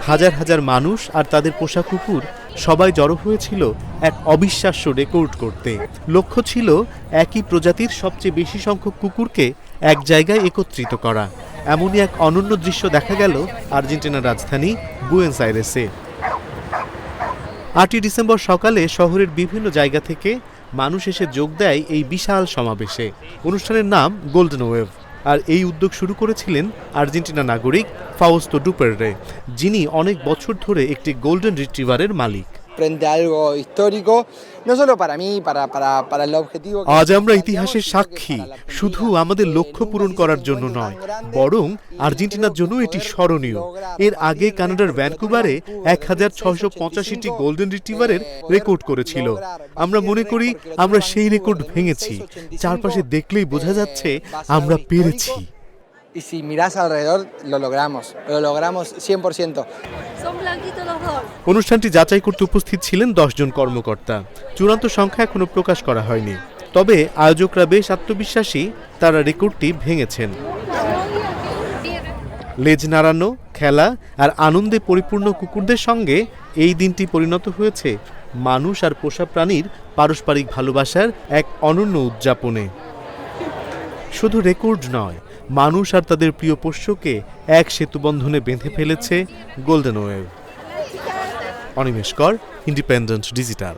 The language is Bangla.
হাজার হাজার মানুষ আর তাদের পোষা কুকুর সবাই জড়ো হয়েছিল এক অবিশ্বাস্য রেকর্ড করতে। লক্ষ্য ছিল একই প্রজাতির সবচেয়ে বেশি সংখ্যক কুকুরকে এক জায়গায় একত্রিত করা। এমনই এক অনন্য দৃশ্য দেখা গেল আর্জেন্টিনার রাজধানী বুয়েনোস আইরেসে। 8ই ডিসেম্বর সকালে শহরের বিভিন্ন জায়গা থেকে মানুষ এসে যোগ দেয় এই বিশাল সমাবেশে। অনুষ্ঠানের নাম গোল্ডেন ওয়েভ, আর এই উদ্যোগ শুরু করেছিলেন আর্জেন্টিনা নাগরিক ফাউস্তো ডুপেররে, যিনি অনেক বছর ধরে একটি গোল্ডেন রিট্রিভারের মালিক। আজ আমরা ইতিহাসের সাক্ষী, শুধু আমাদের লক্ষ্য পূরণ করার জন্য নয়, বরং আর্জেন্টিনার জন্য এটি স্মরণীয়। এর আগে কানাডার ভ্যানকুভারে 1685টি গোল্ডেন রিট্রিভারের রেকর্ড করেছিল। আমরা মনে করি আমরা সেই রেকর্ড ভেঙেছি। চারপাশে দেখলেই বোঝা যাচ্ছে আমরা পেরেছি। Y si mirás alrededor, lo logramos 100%. অনুষ্ঠানটি যাচাই করতে উপস্থিত ছিলেন 10 জন কর্মকর্তা। চূড়ান্ত সংখ্যা এখনো প্রকাশ করা হয়নি, তবে আয়োজকরা বেশ আত্মবিশ্বাসী তারা রেকর্ডটি ভেঙেছেন। লেজ নাড়ানো, খেলা আর আনন্দে পরিপূর্ণ কুকুরদের সঙ্গে এই দিনটি পরিণত হয়েছে মানুষ আর পোষা প্রাণীর পারস্পরিক ভালোবাসার এক অনন্য উদযাপনে। শুধু রেকর্ড নয়, মানুষ আর তাদের প্রিয় পোষ্যকে এক সেতুবন্ধনে বেঁধে ফেলেছে গোল্ডেন ওয়েভ। অনিমেষ কর, ইন্ডিপেন্ডেন্ট ডিজিটাল।